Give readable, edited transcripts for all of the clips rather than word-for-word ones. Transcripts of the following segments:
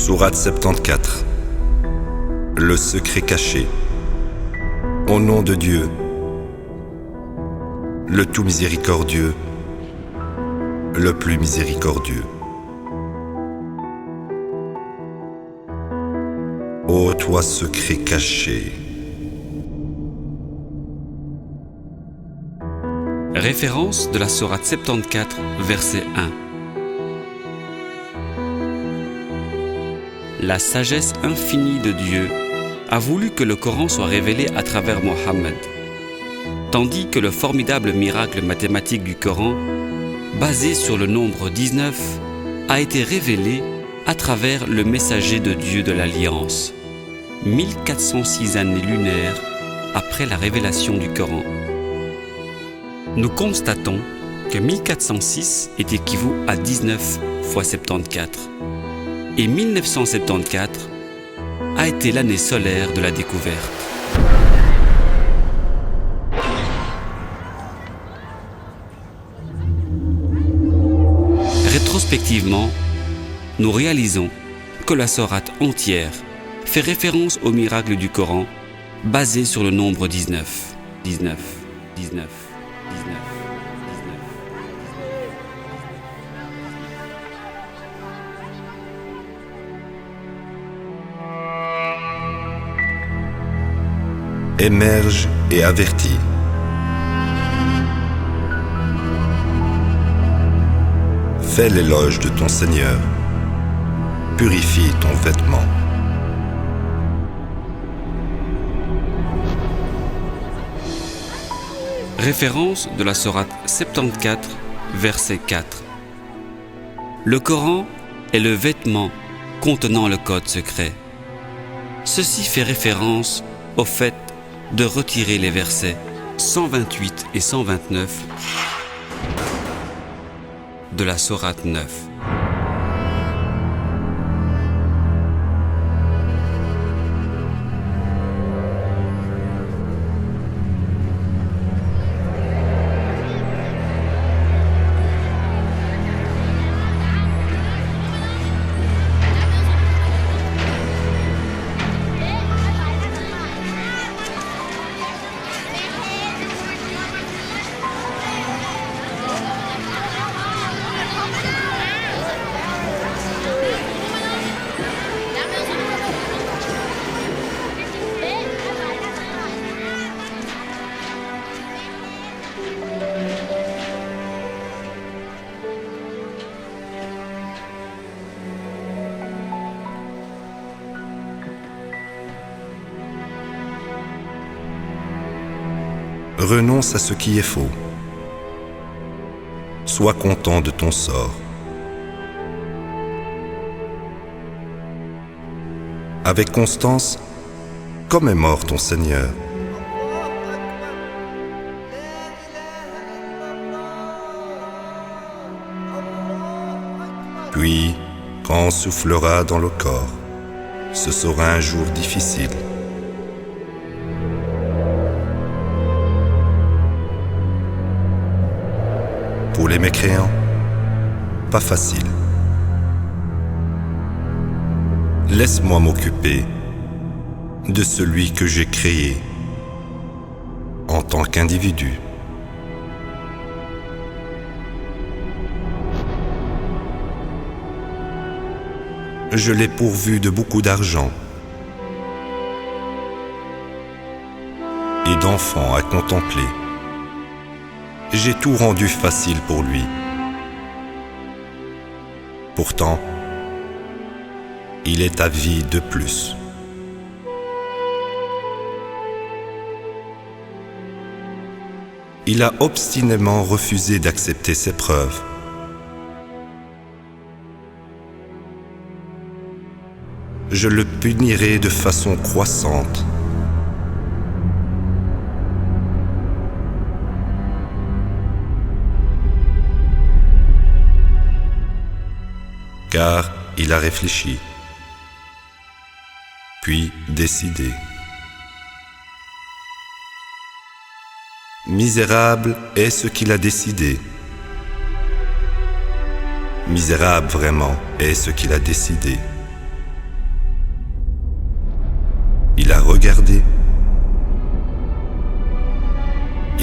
Sourate 74. Le secret caché. Au nom de Dieu, le tout miséricordieux, le plus miséricordieux. Ô toi secret caché. Référence de la Sourate 74, verset 1. La sagesse infinie de Dieu a voulu que le Coran soit révélé à travers Mohammed, tandis que le formidable miracle mathématique du Coran, basé sur le nombre 19, a été révélé à travers le messager de Dieu de l'Alliance, 1406 années lunaires après la révélation du Coran. Nous constatons que 1406 est équivaut à 19 fois 74, et 1974 a été l'année solaire de la découverte. Rétrospectivement, nous réalisons que la sourate entière fait référence au miracle du Coran basé sur le nombre 19. 19, 19, 19, 19. Émerge et avertis. Fais l'éloge de ton Seigneur. Purifie ton vêtement. Référence de la sourate 74, verset 4. Le Coran est le vêtement contenant le code secret. Ceci fait référence au fait de retirer les versets 128 et 129 de la sourate 9. Renonce à ce qui est faux. Sois content de ton sort. Avec constance, commémore ton Seigneur. Puis, quand on soufflera dans le corps, ce sera un jour difficile. Pour les mécréants, pas facile. Laisse-moi m'occuper de celui que j'ai créé en tant qu'individu. Je l'ai pourvu de beaucoup d'argent et d'enfants à contempler. J'ai tout rendu facile pour lui. Pourtant, il est avide de plus. Il a obstinément refusé d'accepter ses preuves. Je le punirai de façon croissante. Car il a réfléchi, puis décidé. Misérable est ce qu'il a décidé. Misérable vraiment est ce qu'il a décidé.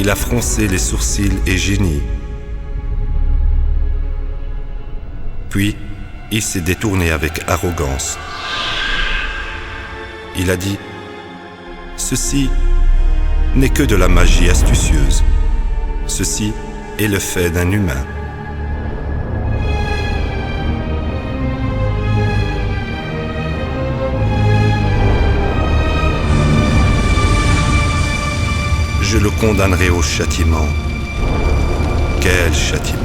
Il a froncé les sourcils et géni. Puis, il s'est détourné avec arrogance. Il a dit: ceci n'est que de la magie astucieuse. Ceci est le fait d'un humain. Je le condamnerai au châtiment. Quel châtiment!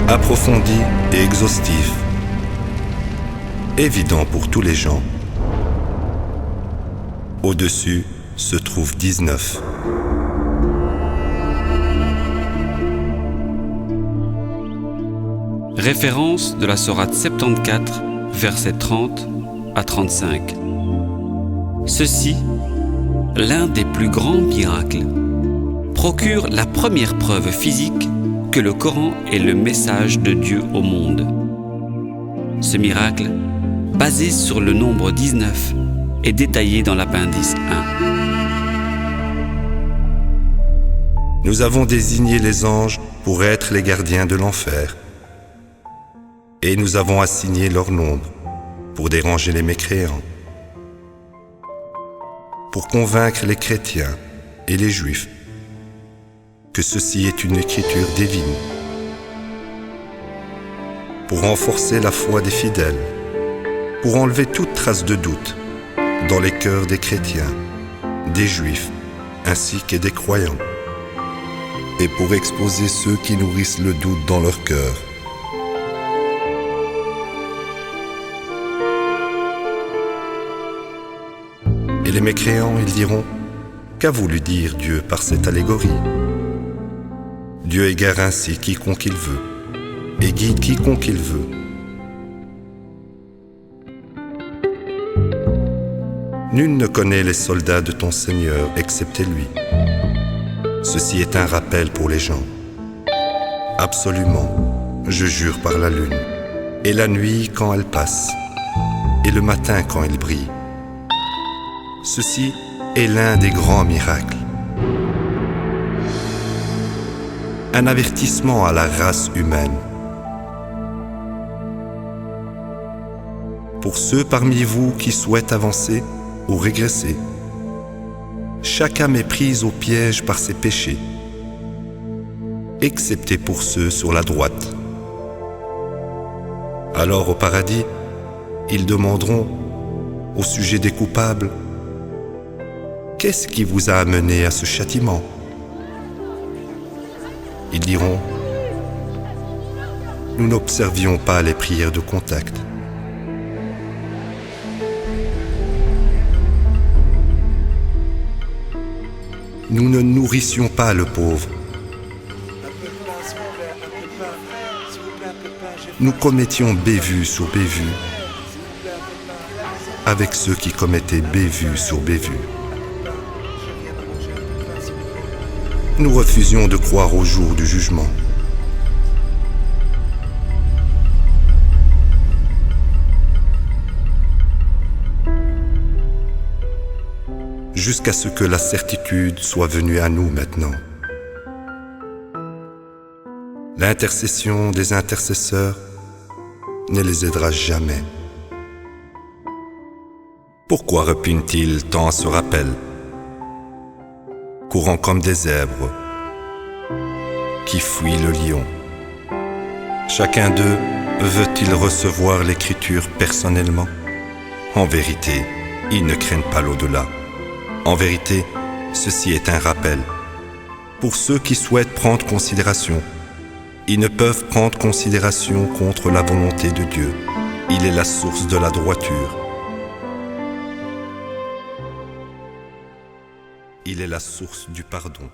Approfondi et exhaustif, évident pour tous les gens. Au-dessus se trouve 19. Référence de la Sourate 74, versets 30 à 35. Ceci, l'un des plus grands miracles, procure la première preuve physique que le Coran est le message de Dieu au monde. Ce miracle, basé sur le nombre 19, est détaillé dans l'appendice 1. Nous avons désigné les anges pour être les gardiens de l'enfer. Et nous avons assigné leur nombre pour déranger les mécréants, pour convaincre les chrétiens et les juifs que ceci est une écriture divine, pour renforcer la foi des fidèles, pour enlever toute trace de doute dans les cœurs des chrétiens, des juifs ainsi que des croyants, et pour exposer ceux qui nourrissent le doute dans leur cœur. Et les mécréants, ils diront: qu'a voulu dire Dieu par cette allégorie? Dieu égare ainsi quiconque il veut, et guide quiconque il veut. Nul ne connaît les soldats de ton Seigneur excepté lui. Ceci est un rappel pour les gens. Absolument, je jure par la lune, et la nuit quand elle passe, et le matin quand elle brille. Ceci est l'un des grands miracles. Un avertissement à la race humaine. Pour ceux parmi vous qui souhaitent avancer ou régresser, chaque âme est prise au piège par ses péchés, excepté pour ceux sur la droite. Alors au paradis, ils demanderont au sujet des coupables: qu'est-ce qui vous a amené à ce châtiment? Ils diront: nous n'observions pas les prières de contact. Nous ne nourrissions pas le pauvre. Nous commettions bévue sur bévue avec ceux qui commettaient bévue sur bévue. Nous refusions de croire au jour du jugement. Jusqu'à ce que la certitude soit venue à nous maintenant. L'intercession des intercesseurs ne les aidera jamais. Pourquoi repugnent-ils tant à ce rappel, courant comme des zèbres qui fuient le lion? Chacun d'eux veut-il recevoir l'écriture personnellement? En vérité, ils ne craignent pas l'au-delà. En vérité, ceci est un rappel. Pour ceux qui souhaitent prendre considération, ils ne peuvent prendre considération contre la volonté de Dieu. Il est la source de la droiture. Il est la source du pardon.